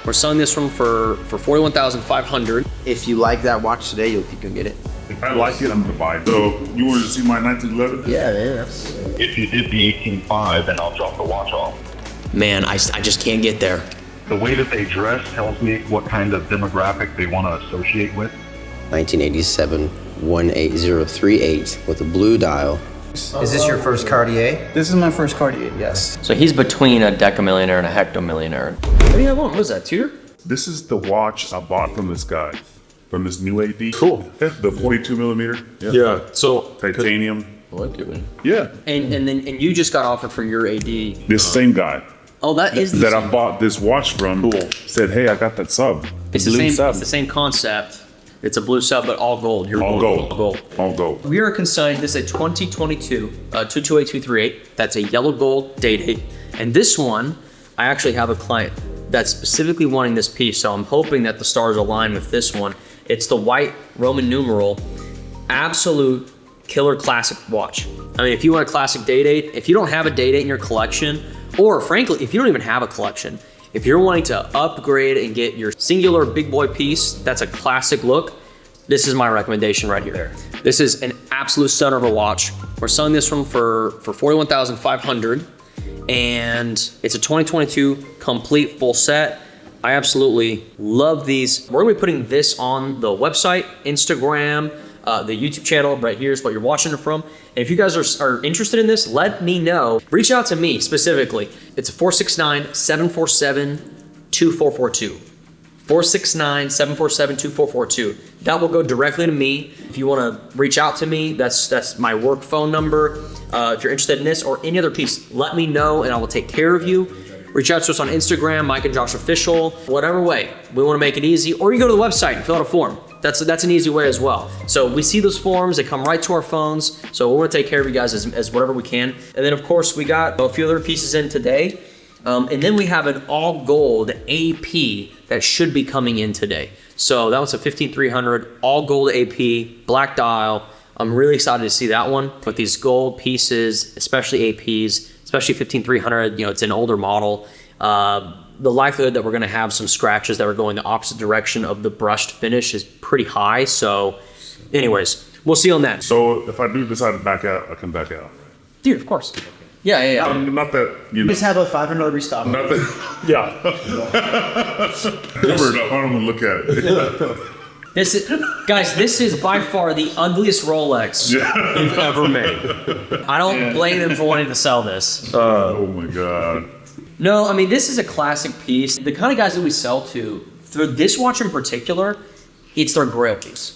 We're selling this one for $41,500. If you like that watch today, you can get it. If I like it, I'm gonna buy it. So you wanted to see my 1911? Yeah, that's... If you did the 18.5, then I'll drop the watch off. Man, I just can't get there. The way that they dress tells me what kind of demographic they want to associate with. 1987 18038 with a blue dial. Is this your first Cartier? This is my first Cartier, yes. So he's between a decamillionaire and a hectomillionaire. What do you have on? What is that, Tudor? This is the watch I bought from this guy, from this new AD. Cool. Yeah, the 42 millimeter. Yeah. So Titanium. I like it, man. Yeah. And you just got offered for your AD. This same guy Oh, that is the that same. I bought this watch from said, hey, I got that sub. It's the blue same. sub. It's the same concept. It's a blue sub, but all gold. You're All gold. All gold. All gold. We are consigned. This is a 2022 228238. That's a yellow gold date. And this one, I actually have a client that's specifically wanting this piece. So I'm hoping that the stars align with this one. It's the white Roman numeral, absolute killer classic watch. I mean, if you want a classic date, if you don't have a date in your collection, or frankly, if you don't even have a collection, if you're wanting to upgrade and get your singular big boy piece, that's a classic look, this is my recommendation right here. This is an absolute stunner of a watch. We're selling this one for $41,500, and it's a 2022 complete full set. I absolutely love these. We're gonna be putting this on the website, Instagram, the YouTube channel right here is what you're watching it from. And if you guys are interested in this, let me know. Reach out to me specifically. It's a 469-747-2442. 469-747-2442. That will go directly to me. If you wanna reach out to me, that's my work phone number. If you're interested in this or any other piece, let me know and I will take care of you. Reach out to us on Instagram, Mike and Josh Official, whatever way. We wanna make it easy. Or you go to the website and fill out a form. That's an easy way as well. So we see those forms, they come right to our phones. So we wanna take care of you guys as whatever we can. And then of course we got a few other pieces in today. And then we have an all gold AP that should be coming in today. So that was a 15300 all gold AP, black dial. I'm really excited to see that one with these gold pieces, especially APs, especially 15300, it's an older model. The likelihood that we're gonna have some scratches that are going the opposite direction of the brushed finish is pretty high. So anyways, we'll see on that. So if I do decide to back out, I can back out. Dude, of course. Yeah. Not that, you know. Just have a $500 restock. Not that, Yeah. never, I don't even look at it. This is by far the ugliest Rolex we've ever made. I don't blame them for wanting to sell this. Oh my God. No, I mean, this is a classic piece. The kind of guys that we sell to, for this watch in particular, it's their grail piece.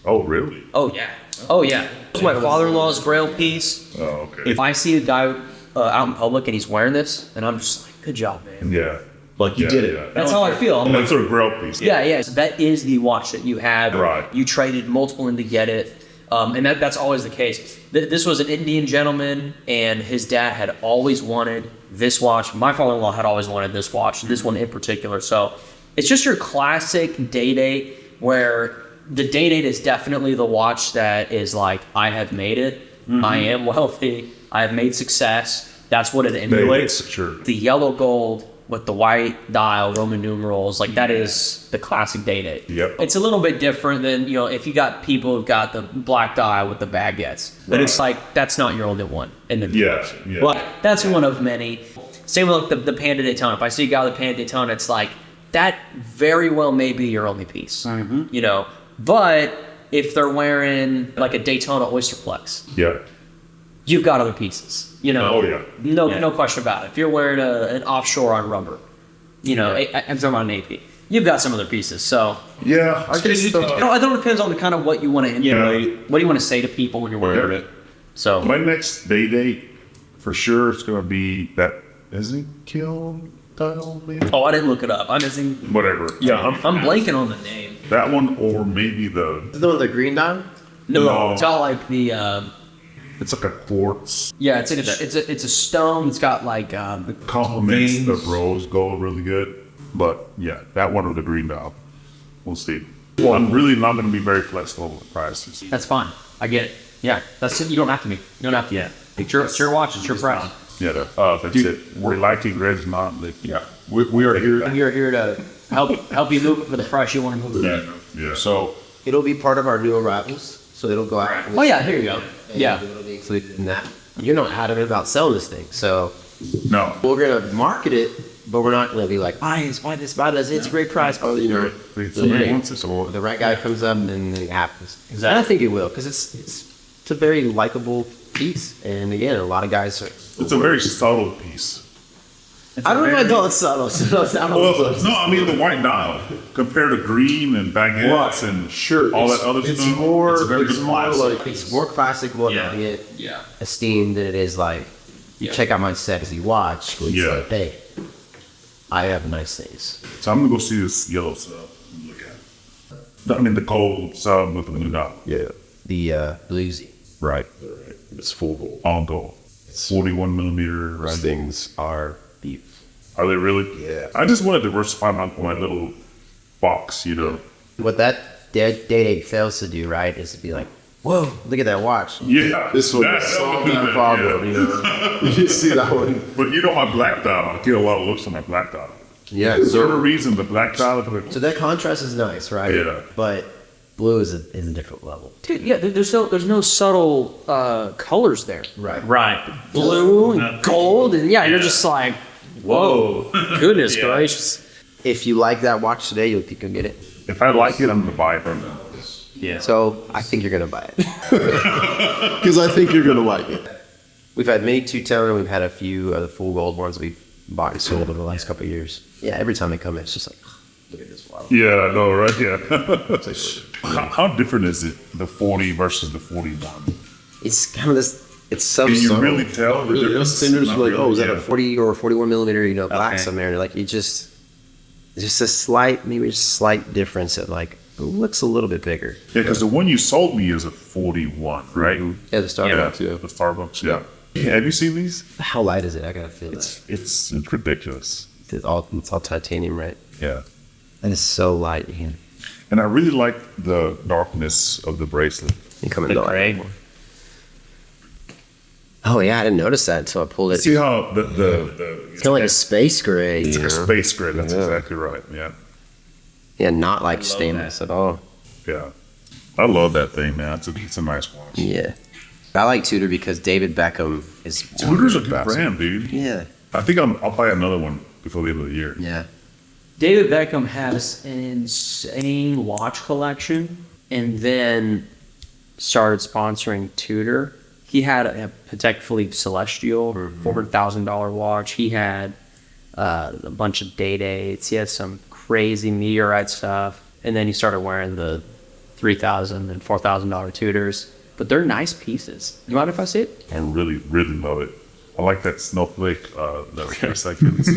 Oh, really? Oh, yeah. Oh, yeah. It's my father-in-law's grail piece. Oh, okay. If I see a guy out in public and he's wearing this, then I'm just like, good job, man. Yeah. Like you did it. Yeah. That's how I feel. I'm like, That's a grail piece. yeah. So that is the watch that you had. Right. You traded multiple in to get it. And that's always the case. This was an Indian gentleman, and his dad had always wanted this watch. My father-in-law had always wanted this watch, this one in particular. So it's just your classic day-date where the day-date is definitely the watch that is like, I have made it. I am wealthy. I have made success. That's what it emulates. Sure. The yellow gold with the white dial, Roman numerals, like that is the classic day-date. Yep. It's a little bit different than, if you got people who've got the black dial with the baguettes. But it's like, that's not your only one in the Yeah. But that's one of many. Same with like the Panda Daytona. If I see a guy with a Panda Daytona, it's like, that very well may be your only piece. But if they're wearing like a Daytona Oyster Flex, Yeah. you've got other pieces. Oh, yeah. No question about it. If you're wearing an offshore on rubber, I'm talking about an AP. You've got some other pieces. So Yeah. I guess, it don't depends on the kind of what you want to emulate. What do you want to say to people when you're wearing it? So my next date for sure is going to be that Ezekiel dial, maybe? I didn't look it up. I'm missing. Whatever. Yeah. I'm blanking on the name. That one, or maybe Is it the one with the green dial? No, it's all like the. it's like a quartz. Yeah, it's a stone. It's got like It complements the rose gold really good. But yeah, that one with the green dial. We'll see. Well, I'm really not going to be very flexible with prices. That's fine. I get it. Yeah, that's it. You don't have to be. You don't have to. Yeah, it's your watch. It's your price. Yeah, that's it. We're liking Red's not. Yeah. We are here. We are here to help you move it for the price you want to move it. Yeah. So It'll be part of our new arrivals, so it'll go out. Oh yeah, here you go. Yeah. It'll be included in that. You're not adamant about selling this thing, so no. we're gonna market it, but we're not gonna be like, buy this, buy this, buy this. It's a great price. Oh, you know, Somebody wants it, so the right guy comes up and then it happens. Exactly. And I think it will, because it's a very likable piece, and again, a lot of guys are. it's a very subtle piece. I don't know if I call it subtle. Well, no, I mean the white dial compared to green and baguettes and all that other it's stuff. more, it's very it's more classic. like it's more classic, more Yeah. having it Yeah. esteemed than it is like you check out my sexy watch. It's Yeah. like, hey, I have nice things. So I'm gonna go see this yellow sub and look at it. I mean the gold sub with the blue dial. Yeah. The bluesy. Right. It's full gold. All gold. 41 millimeter. These things are beef. Are they really? Yeah. I just want to diversify my little box, you know. What that day fails to do, right, is to be like, whoa, look at that watch. Yeah. This one That- solved that- that problem. yeah. You know? You see that one? But you know my black dial, I get a lot of looks on my black dial. Yeah. For a So reason, the black dial is like, So that contrast is nice, right? Yeah. But blue is a different level. Dude, yeah, there's no subtle colors there. Right. Blue and gold, and yeah, you're just like, whoa, goodness gracious. If you like that watch today, you can get it. if I like it, I'm gonna buy it from them. Yeah. So I think you're gonna buy it. because I think you're gonna like it. We've had many two-tone, and we've had a few of the full gold ones we've bought and sold over the last couple of years. Yeah, every time they come in, it's just like, look at this watch. Yeah, I know, right? Yeah. how different is it, the 40 versus the 41? It's kind of this. It's so Can you subtle. really tell the Really? difference? Some just Not like, oh, is that yeah. a 40 or 41 millimeter, black Okay. somewhere, and like you just a slight, maybe just slight difference that like it looks a little bit bigger. Yeah, because the one you sold me is a 41, right? Yeah, the Starbucks. Yeah, the Starbucks. Yeah. Have you seen these? How light is it? I gotta feel it. It's ridiculous. It's all titanium, right? Yeah. And it's so light. You can And I really like the darkness of the bracelet. come in the gray. Oh yeah, I didn't notice that until I pulled it. See how the It's kind of like a space gray. it's you like a know? space gray. That's exactly right. Yeah. Yeah, not like stainless at all. Yeah. I love that thing, man. It's a nice watch. Yeah. I like Tudor because David Beckham is. Tudor's a good brand, dude. Yeah. I think I'll buy another one before the end of the year. Yeah. David Beckham has an insane watch collection, and then started sponsoring Tudor. He had a Patek Philippe Celestial, $400,000 watch. He had a bunch of day dates. He had some crazy meteorite stuff, and then he started wearing the $3,000 and $4,000 Tudors. But they're nice pieces. You mind if I see it? And really, really love it. I like that snowflake. That 3 seconds.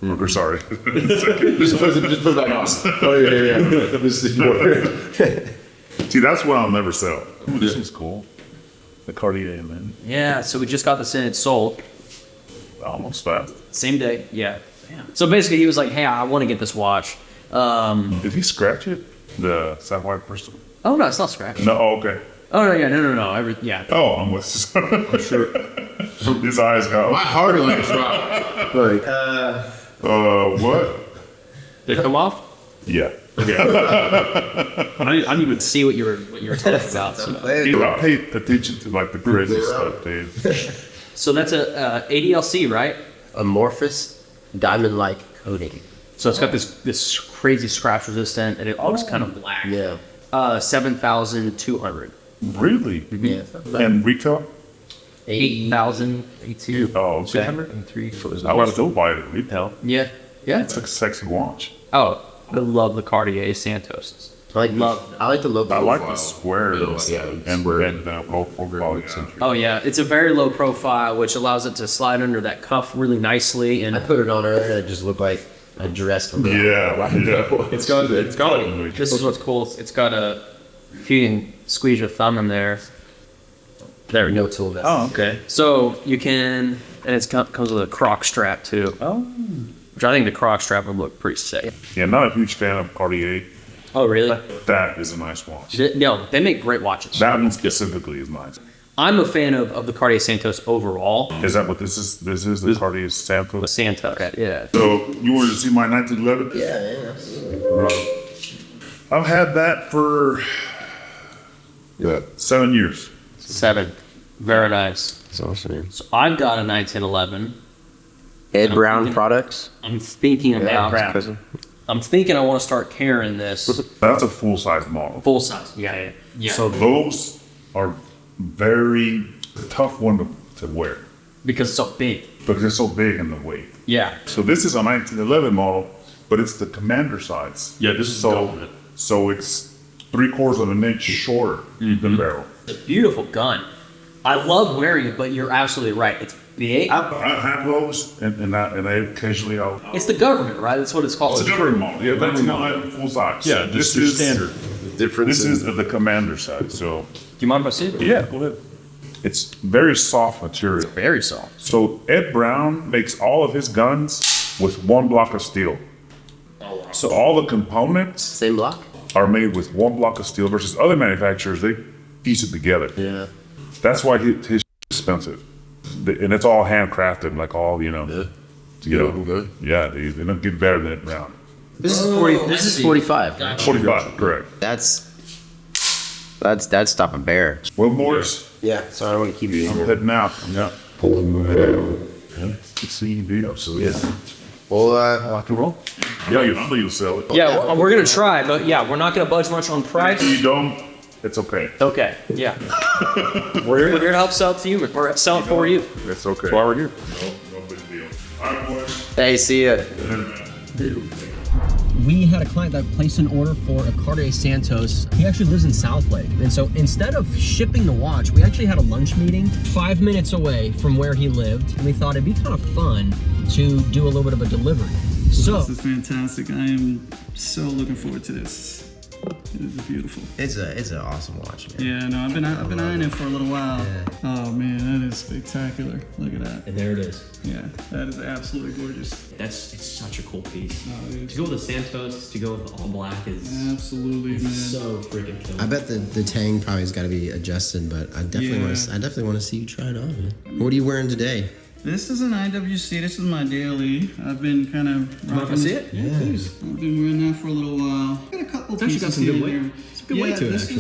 Or sorry. Just put it back on. Oh yeah. This is more. See, that's what I'll never sell. Ooh, this one's cool. The Cartier, man. Yeah, so we just got this in. It's sold. Almost fast. Same day. Yeah. So basically, he was like, hey, I want to get this watch. Did he scratch it? The sapphire crystal? Oh, no, it's not scratched. No, oh, okay. Oh, no, yeah, no. Yeah. Oh, I'm with I'm sure. His eyes go. My heart like drop. Like What? Did it come off? Yeah. I didn't even see what you were talking about. So. Dude, I pay attention to like the crazy stuff, dude. So that's a ADLC, right? Amorphous diamond-like coating. So it's got this crazy scratch resistant, and it looks kind of black. Yeah. 7,200. Really? Yeah. And retail? 8,000. Oh, okay. I want to still buy it at retail. Yeah. Yeah. It's like a sexy watch. Oh, I love the Cartier Santos. I like the low I like the profile. squares and low profile. Yeah. Oh yeah, it's a very low profile, which allows it to slide under that cuff really nicely. And I put it on earlier and it just looked like a dress from Yeah. it's got this is what's cool. It's got a, if you can squeeze your thumb in there. There we go. no tool vest. Oh, okay. So you can, and it comes with a croc strap too. Oh. Which I think the croc strap would look pretty sick. Yeah, not a huge fan of Cartier. Oh really? That is a nice watch. No, they make great watches. That one specifically is nice. I'm a fan of the Cartier Santos overall. Is that what this is? This is the Cartier Santos. Santos, yeah. So you wanted to see my 1911? Yeah, absolutely. I've had that for 7 years. 7. Very nice. That's awesome. So I've got a 1911. Ed Brown products. I'm thinking about. Cousin. I'm thinking I want to start carrying this That's a full-size model. full size. Yeah. So those are very tough one to wear Because it's so big. because they're so big in the weight. Yeah. So this is a 1911 model, but it's the commander size. Yeah, this is government. So it's 3/4 of an inch shorter than barrel. It's a beautiful gun. I love wearing it, but you're absolutely right. It's big. I have those, and I occasionally I'll. It's the government, right? That's what it's called. It's a government model. Yeah, that's not full size. Yeah, this this is is standard. The difference. This is the commander size. So Do you mind if I see it? yeah, go ahead. It's very soft material. Very soft. So Ed Brown makes all of his guns with one block of steel. So all the components Same block. are made with one block of steel versus other manufacturers, they piece it together. Yeah. That's why his is expensive. And it's all handcrafted, like all, yeah, they don't get better than Ed Brown. This is 40. This is 45. 45, correct. That's stopping bear. Well, Morris, Yeah. So I don't want to keep you in I'm here. heading out. Yeah. Absolutely. Yeah. Well, Rock and roll. Yeah, you know you'll sell it. Yeah, well, we're gonna try, but yeah, we're not gonna budge much on price. If you don't, it's okay. Okay. Yeah. we're here to help sell it to you. We're selling for you. It's okay. That's why we're here. No big deal. All right, boys. hey, see ya. We had a client that placed an order for a Cartier Santos. He actually lives in South Lake. And so instead of shipping the watch, we actually had a lunch meeting 5 minutes away from where he lived. And we thought it'd be kind of fun to do a little bit of a delivery. So This is fantastic. I am so looking forward to this. It is beautiful. It's an awesome watch, man. Yeah, no, I've been eyeing it for a little while. Oh man, that is spectacular. Look at that. and there it is. Yeah, that is absolutely gorgeous. It's such a cool piece. Oh, it To is go with the Santos, to go with the all black is absolutely, man. so freaking killer. I bet the tang probably has got to be adjusted, but I definitely want to see you try it on. Man. What are you wearing today? This is an IWC. This is my daily. I've been kind of Mind if I see it? Yeah, please. I've been wearing that for a little while. Got a couple actually got pieces some good here weight. and there. It's a good weight to it, this actually.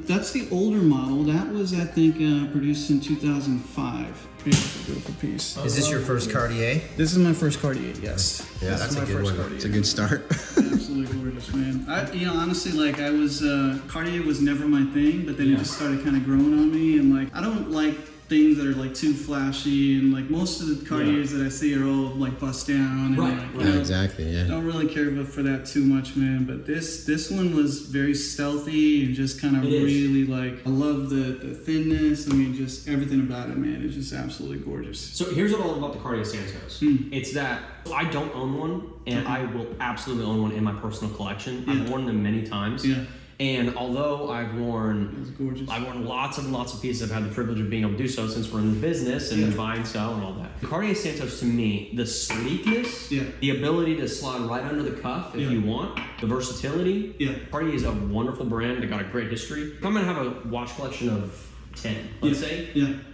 is that's the older model. That was I think produced in 2005. Beautiful piece. Is this your first Cartier? This is my first Cartier. Yes. Yeah, This that's is a my good first one. Cartier. It's a good start. Absolutely gorgeous, man. Honestly, like I was, Cartier was never my thing, but then it just started kind of growing on me, and like I don't like things that are like too flashy, and like most of the Cartiers that I see are all like bust down, and like, you Yeah, know, exactly. Yeah. don't really care for that too much, man. But this one was very stealthy and just kind of really like I love the thinness. I mean, just everything about it, man. It's just absolutely gorgeous. So here's what I love about the Cartier Santos. It's that I don't own one, and I will absolutely own one in my personal collection. I've worn them many times. Yeah. And although I've worn It's gorgeous. lots and lots of pieces, I've had the privilege of being able to do so since we're in the business and buy and sell and all that. Cartier Santos, to me, the sleekness, the ability to slide right under the cuff if you want, the versatility. Cartier is a wonderful brand. They got a great history. If I'm gonna have a watch collection of 10, let's say,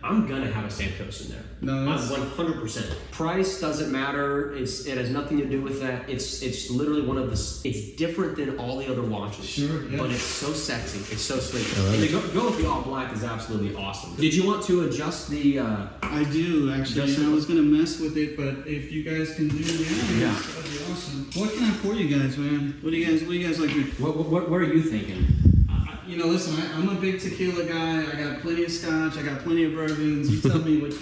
I'm gonna have a Santos in there. No, I'm 100%. Price doesn't matter. It has nothing to do with that. It's literally one of the. It's different than all the other watches. But it's so sexy. It's so sleek. And to go with the all black is absolutely awesome. Did you want to adjust the? I do actually. And I was gonna mess with it, but if you guys can do it, that'd be awesome. What can I pour you guys, man? What do you guys like? What are you thinking? Listen, I'm a big tequila guy. I got plenty of scotch. I got plenty of bourbons. You tell me what.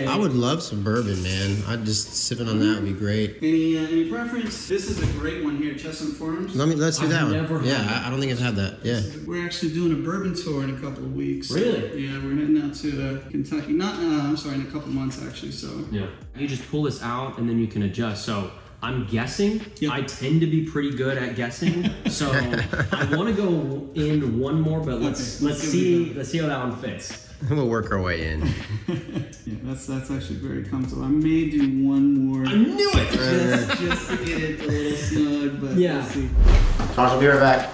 I would love some bourbon, man. I'd just sipping on that would be great. Any preference? This is a great one here, Chestnut Farms. Let's do that one. never had Yeah, I don't think I've had that. Yeah. We're actually doing a bourbon tour in a couple of weeks. Really? Yeah, we're heading out to Kentucky. In a couple months actually. So. Yeah. You just pull this out and then you can adjust. So I'm guessing. I tend to be pretty good at guessing. So I want to go in one more, but let's see how that one fits. We'll work our way in. Yeah, that's actually very comfortable. I may do one more. I knew it. Just to get it a little snug, but let's see. Josh, I'll be right back.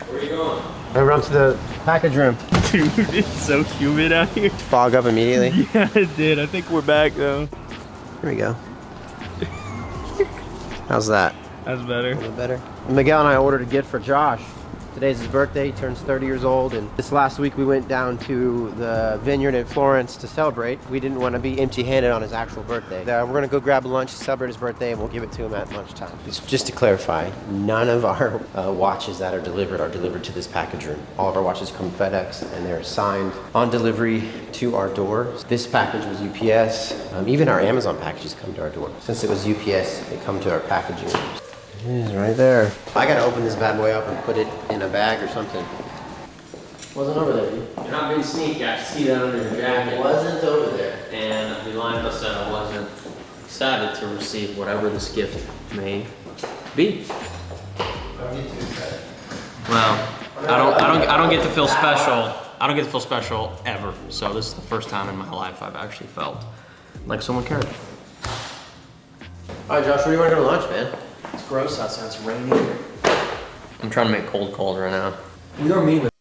Where are you going? I run to the package room. Dude, it's so humid out here. Fog up immediately. Yeah, it did. I think we're back though. Here we go. How's that? That's better. A little better. Miguel and I ordered a gift for Josh. Today's his birthday. He turns 30 years old. And this last week we went down to the vineyard in Florence to celebrate. We didn't want to be empty-handed on his actual birthday. We're going to go grab lunch to celebrate his birthday, and we'll give it to him at lunchtime. Just to clarify, none of our watches that are delivered to this package room. All of our watches come FedEx, and they're signed on delivery to our door. This package was UPS. Even our Amazon packages come to our door. Since it was UPS, they come to our packaging rooms. It is right there. I gotta open this bad boy up and put it in a bag or something. Wasn't over there, dude. You're not being sneaky. I see that under your jacket. It wasn't over there. And I'd be lying if I said I wasn't excited to receive whatever this gift may be. Don't get too excited. Well, I don't get to feel special. I don't get to feel special ever. So this is the first time in my life I've actually felt like someone cared. All right, Josh, where do you want to go to lunch, man? It's gross outside. It's raining. I'm trying to make cold right now. We are meeting with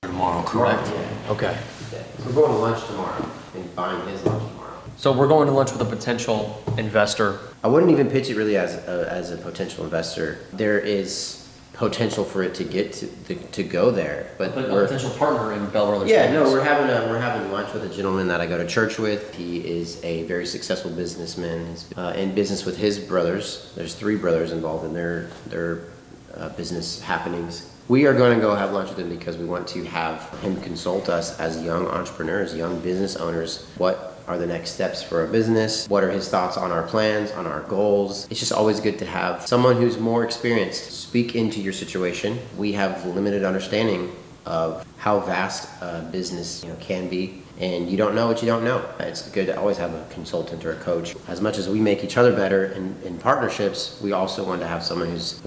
tomorrow, correct? Yeah. Okay. Yeah. We're going to lunch tomorrow and buying his lunch tomorrow. So we're going to lunch with a potential investor. I wouldn't even pitch it really as a potential investor. There is potential for it to get to go there, but a potential partner in bellbrothers. Yeah, no, we're having lunch with a gentleman that I go to church with. He is a very successful businessman. He's in business with his brothers. There's 3 brothers involved in their business happenings. We are going to go have lunch with him because we want to have him consult us as young entrepreneurs, young business owners. What are the next steps for a business? What are his thoughts on our plans, on our goals? It's just always good to have someone who's more experienced speak into your situation. We have limited understanding of how vast a business can be, and you don't know what you don't know. It's good to always have a consultant or a coach. As much as we make each other better in partnerships, we also want to have someone who's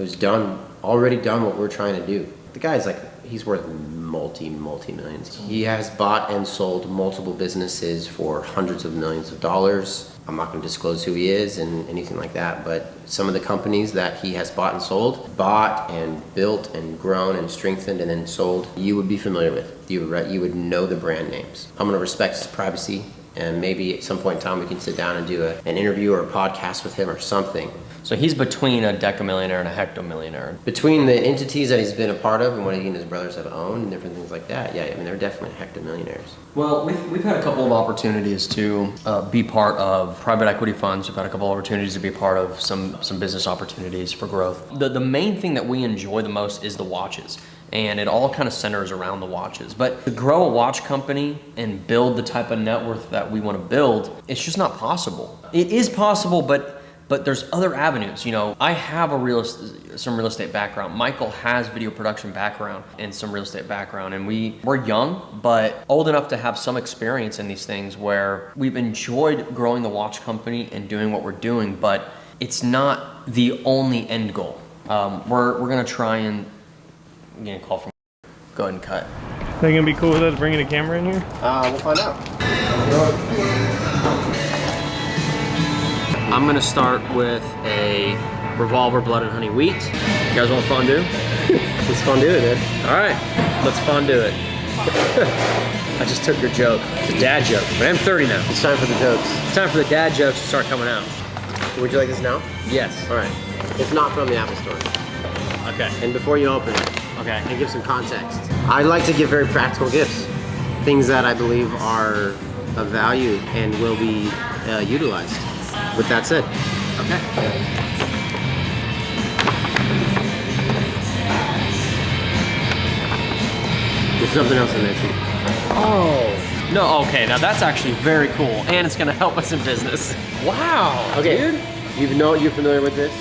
already done what we're trying to do. The guy's he's worth multi-millions. He has bought and sold multiple businesses for hundreds of millions of dollars. I'm not going to disclose who he is and anything like that, but some of the companies that he has bought and built and grown and strengthened and then sold, you would be familiar with. You would know the brand names. I'm going to respect his privacy, and maybe at some point in time we can sit down and do an interview or a podcast with him or something. So he's between a decamillionaire and a hectomillionaire. Between the entities that he's been a part of and what he and his brothers have owned and different things like that, yeah, I mean, they're definitely hectomillionaires. Well, we've had a couple of opportunities to be part of private equity funds. We've had a couple of opportunities to be part of some business opportunities for growth. The main thing that we enjoy the most is the watches. And it all kind of centers around the watches. But to grow a watch company and build the type of net worth that we want to build, it's just not possible. It is possible, but there's other avenues. I have some real estate background. Michael has video production background and some real estate background, and we're young but old enough to have some experience in these things where we've enjoyed growing the watch company and doing what we're doing, but it's not the only end goal. We're gonna try and I'm getting a call from. Go ahead and cut. They gonna be cool with us bringing a camera in here? We'll find out. I'm gonna start with a Revolver Blood and Honey Wheat. You guys want fondue? Let's fondue it, man. All right, let's fondue it. I just took your joke. It's a dad joke, but I'm 30 now. It's time for the jokes. It's time for the dad jokes to start coming out. Would you like this now? Yes. All right. It's not from the Apple Store. Okay. And before you open it, Okay. and give some context. I like to give very practical gifts. Things that I believe are of value and will be utilized. With that said. Okay. There's something else in there too. Oh. No, okay, now that's actually very cool. And it's gonna help us in business. Wow, Okay, dude. you're familiar with this?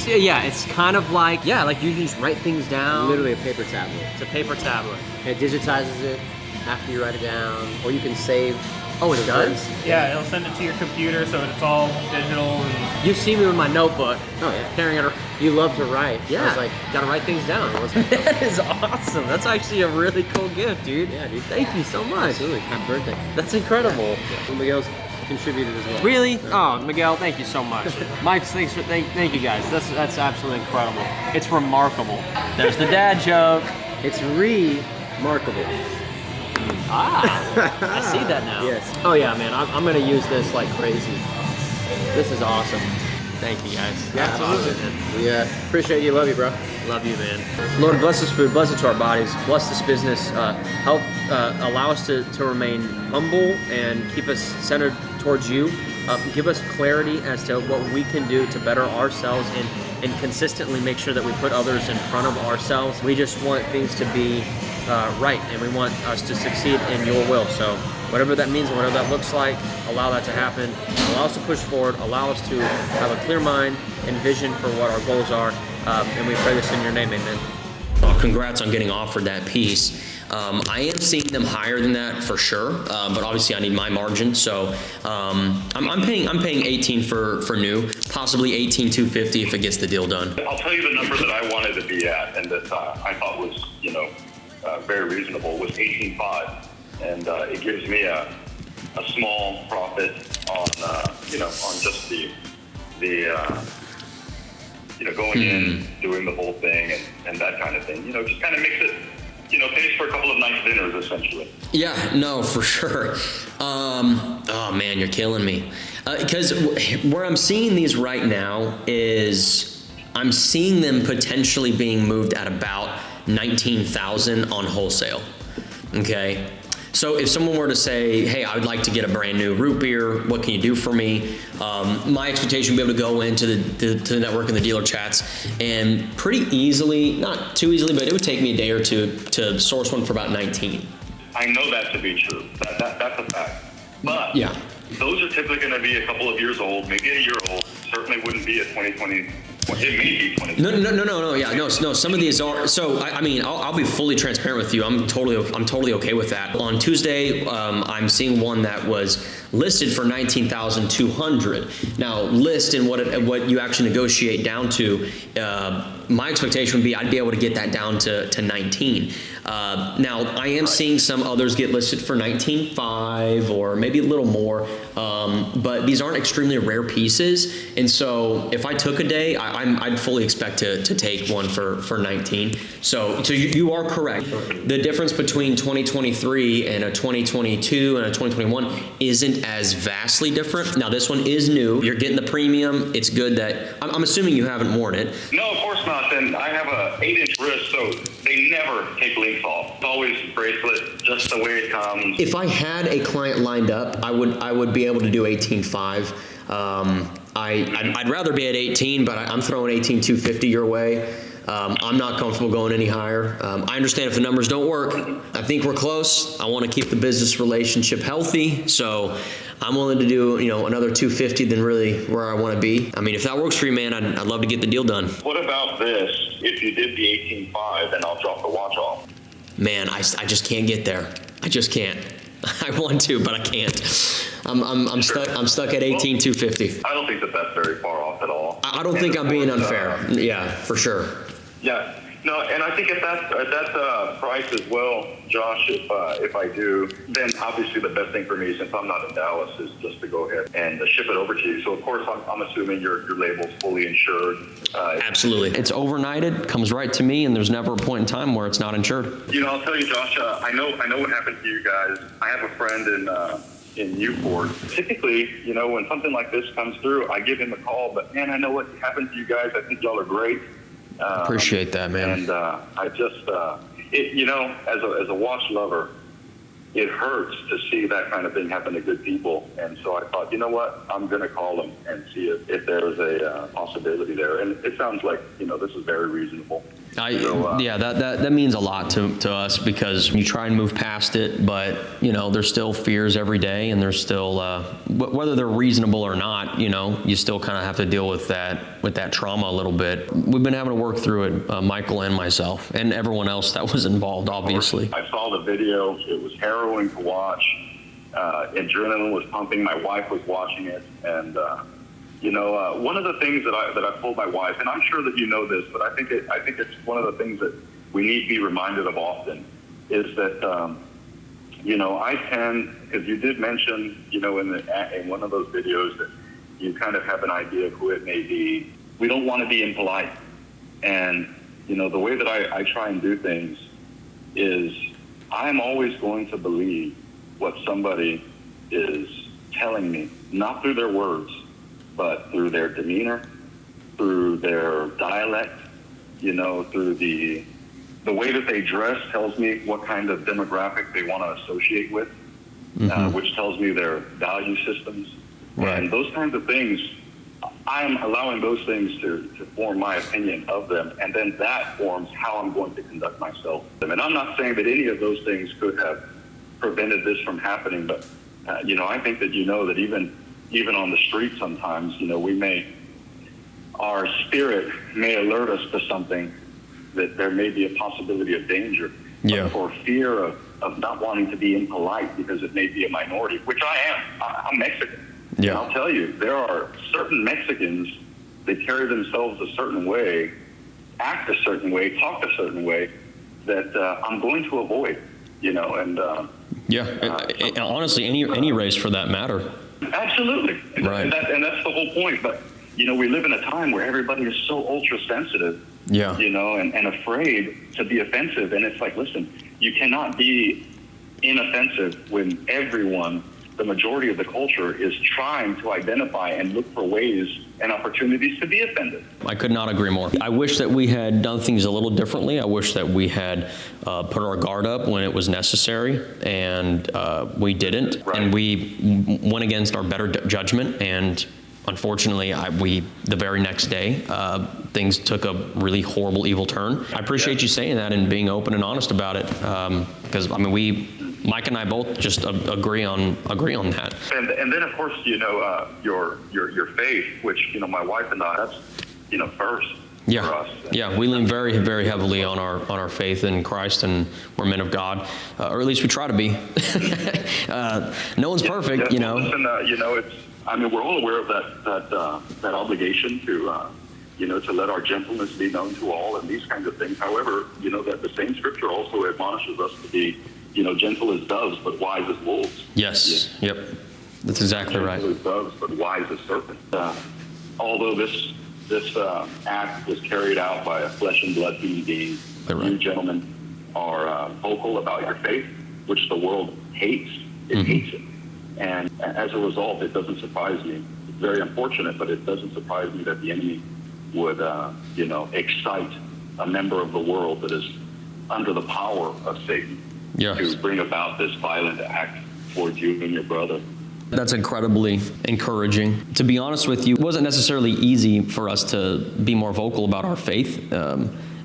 Yeah, it's kind of like you just write things down. Literally a paper tablet. It's a paper tablet. It digitizes it after you write it down, or you can save. Oh, it does? Yeah, it'll send it to your computer so it's all digital. And You see me with my notebook. Oh yeah. Carrying it around. You love to write. Yeah. I was like, gotta write things down. That is awesome. That's actually a really cool gift, dude. Yeah, dude. Thank you so much. Absolutely. Happy birthday. That's incredible. Yeah. Miguel's contributed as well. Really? Oh, Miguel, thank you so much. Mike, thank you guys. That's absolutely incredible. It's remarkable. There's the dad joke. It's remarkable. I see that now. Yes. Oh yeah, man, I'm gonna use this like crazy. This is awesome. Thank you guys. Yeah, That's absolutely. awesome, man. We appreciate you. Love you, bro. Love you, man. Lord, bless this food, bless it to our bodies, bless this business, help allow us to remain humble and keep us centered towards you. Give us clarity as to what we can do to better ourselves and consistently make sure that we put others in front of ourselves. We just want things to be right, and we want us to succeed in your will. So whatever that means and whatever that looks like, allow that to happen. Allow us to push forward. Allow us to have a clear mind and vision for what our goals are. And we pray this in your name, amen. Congrats on getting offered that piece. I am seeing them higher than that for sure, but obviously I need my margin. So I'm paying 18 for new, possibly 18,250 if it gets the deal done. I'll tell you the number that I wanted to be at, and that I thought was, very reasonable, was 18.5, and it gives me a small profit on, on just the going in, doing the whole thing, and that kind of thing. Just kind of makes it, pays for a couple of nice dinners, essentially. Yeah, no, for sure. Oh man, you're killing me. Because where I'm seeing these right now is I'm seeing them potentially being moved at about 19,000 on wholesale. Okay. So if someone were to say, hey, I would like to get a brand new root beer, what can you do for me? My expectation would be able to go into the network and the dealer chats and pretty easily, not too easily, but it would take me a day or two to source one for about 19. I know that to be true. That's a fact. But yeah, those are typically going to be a couple of years old, maybe a year old. Certainly wouldn't be a 2020. It may be 2020. No. Yeah, no. Some of these are. So I'll be fully transparent with you. I'm totally okay with that. On Tuesday, I'm seeing one that was listed for 19,200. Now, list and what you actually negotiate down to. My expectation would be I'd be able to get that down to 19. Now, I am seeing some others get listed for 19.5 or maybe a little more, but these aren't extremely rare pieces. And so if I took a day, I'd fully expect to take one for 19. So you are correct. The difference between 2023 and a 2022 and a 2021 isn't as vastly different. Now, this one is new. You're getting the premium. It's good that, I'm assuming you haven't worn it. No, of course not. And I have a 8-inch wrist, so they never take links off. It's always bracelet, just the way it comes. If I had a client lined up, I would be able to do 18.5. I'd rather be at 18, but I'm throwing 18,250 your way. I'm not comfortable going any higher. I understand if the numbers don't work. I think we're close. I want to keep the business relationship healthy, so I'm willing to do another 250 than really where I want to be. I mean, if that works for you, man, I'd love to get the deal done. What about this? If you did the 18.5, then I'll drop the watch off. Man, I just can't get there. I just can't. I want to, but I can't. I'm stuck at 18,250. I don't think that's very far off at all. I don't think I'm being unfair. Yeah, for sure. Yeah. No, and I think at that price as well, Josh, if I do, then obviously the best thing for me, since I'm not in Dallas, is just to go ahead and ship it over to you. So of course, I'm assuming your label's fully insured. Absolutely. It's overnighted, comes right to me, and there's never a point in time where it's not insured. I'll tell you, Josh, I know what happened to you guys. I have a friend in Newport. Typically, when something like this comes through, I give him a call, but man, I know what happened to you guys. I think y'all are great. Appreciate that, man. And I just, as a watch lover, it hurts to see that kind of thing happen to good people. And so I thought, you know what, I'm going to call them and see if there's a possibility there. And it sounds like, this is very reasonable. Yeah, that means a lot to us, because you try and move past it, but there's still fears every day, and there's still whether they're reasonable or not, you still kind of have to deal with that trauma a little bit. We've been having to work through it, Michael and myself, and everyone else that was involved, obviously. I saw the video. It was harrowing to watch. Adrenaline was pumping. My wife was watching it, and one of the things that I told my wife, and I'm sure that you know this, but I think it's one of the things that we need to be reminded of often, is that I tend, because you did mention in one of those videos that you kind of have an idea of who it may be. We don't want to be impolite, and the way that I try and do things is I'm always going to believe what somebody is telling me, not through their words, but through their demeanor, through their dialect, through the way that they dress tells me what kind of demographic they want to associate with, which tells me their value systems. Right. And those kinds of things, I'm allowing those things to form my opinion of them, and then that forms how I'm going to conduct myself. And I'm not saying that any of those things could have prevented this from happening, but I think that that even on the street sometimes, our spirit may alert us to something that there may be a possibility of danger. Yeah. But for fear of not wanting to be impolite because it may be a minority, which I am. I'm Mexican. Yeah. And I'll tell you, there are certain Mexicans that carry themselves a certain way, act a certain way, talk a certain way that I'm going to avoid, honestly, any race for that matter. Absolutely. Right. And that's the whole point. But, we live in a time where everybody is so ultra sensitive, and afraid to be offensive. And it's like, listen, you cannot be inoffensive when everyone, the majority of the culture, is trying to identify and look for ways and opportunities to be offended. I could not agree more. I wish that we had done things a little differently. I wish that we had put our guard up when it was necessary, and we didn't. Right. And we went against our better judgment, and unfortunately, the very next day, things took a really horrible, evil turn. I appreciate you saying that and being open and honest about it, because Mike and I both just agree on that. And then of course, your faith, which my wife and I, that's first for us. Yeah, we lean very, very heavily on our faith in Christ, and we're men of God, or at least we try to be. No one's perfect, Listen, we're all aware of that obligation to let our gentleness be known to all and these kinds of things. However, that the same scripture also admonishes us to be, gentle as doves, but wise as wolves. Yes. Yep. That's exactly right. Gentle as doves, but wise as serpents. Although this act was carried out by a flesh and blood human being, you gentlemen are vocal about your faith, which the world hates. It hates it. And as a result, it doesn't surprise me. It's very unfortunate, but it doesn't surprise me that the enemy would, excite a member of the world that is under the power of Satan to bring about this violent act towards you and your brother. That's incredibly encouraging. To be honest with you, it wasn't necessarily easy for us to be more vocal about our faith,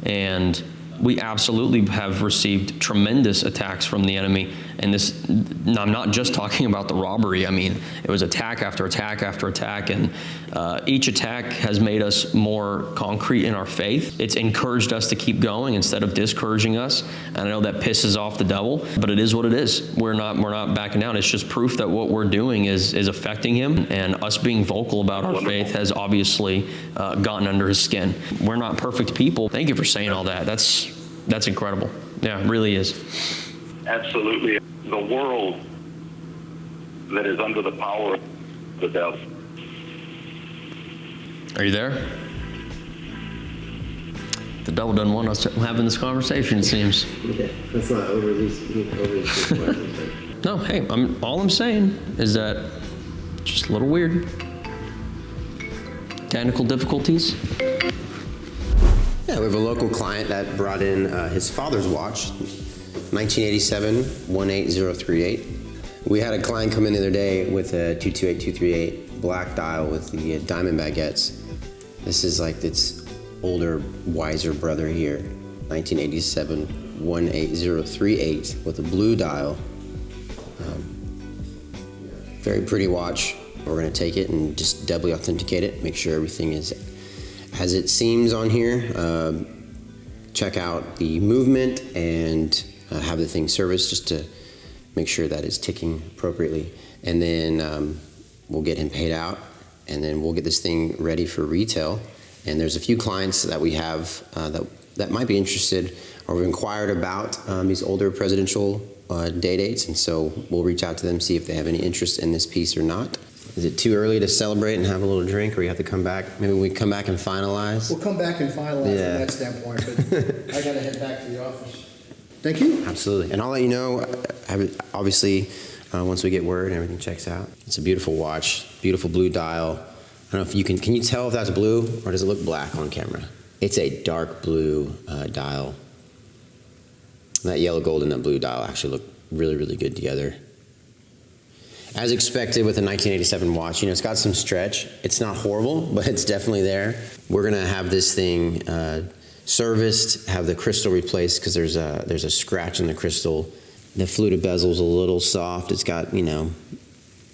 and we absolutely have received tremendous attacks from the enemy. And I'm not just talking about the robbery. I mean, it was attack after attack after attack, and each attack has made us more concrete in our faith. It's encouraged us to keep going instead of discouraging us. And I know that pisses off the devil, but it is what it is. We're not backing down. It's just proof that what we're doing is affecting him, and us being vocal about our faith has obviously gotten under his skin. We're not perfect people. Thank you for saying all that. That's incredible. Yeah, it really is. Absolutely. The world that is under the power of the devil. Are you there? The devil doesn't want us having this conversation, it seems. Yeah, that's not overly No, hey, all I'm saying is that just a little weird. Technical difficulties. Yeah, we have a local client that brought in his father's watch, 1987 18038. We had a client come in the other day with a 228238 black dial with the diamond baguettes. This is like its older, wiser brother here, 1987 18038 with a blue dial. Very pretty watch. We're going to take it and just doubly authenticate it, make sure everything is as it seems on here. Check out the movement and have the thing serviced just to make sure that it's ticking appropriately. And then we'll get him paid out, and then we'll get this thing ready for retail. And there's a few clients that we have that might be interested or have inquired about these older presidential day dates, and so we'll reach out to them, see if they have any interest in this piece or not. Is it too early to celebrate and have a little drink, or you have to come back? Maybe we come back and finalize? We'll come back and finalize from that standpoint, but I gotta head back to the office. Thank you. Absolutely. And I'll let you know, obviously, once we get word and everything checks out. It's a beautiful watch, beautiful blue dial. I don't know if you can you tell if that's blue or does it look black on camera? It's a dark blue dial. That yellow gold and that blue dial actually look really, really good together. As expected with a 1987 watch, you know, it's got some stretch. It's not horrible, but it's definitely there. We're gonna have this thing serviced, have the crystal replaced because there's a scratch in the crystal. The fluted bezel's a little soft. It's got, you know,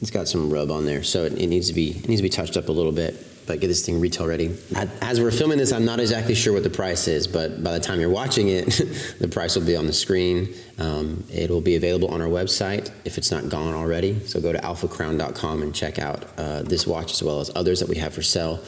it's got some rub on there, so it needs to be touched up a little bit. But get this thing retail ready. As we're filming this, I'm not exactly sure what the price is, but by the time you're watching it, the price will be on the screen. It will be available on our website if it's not gone already. So go to alphacrown.com and check out this watch as well as others that we have for sale.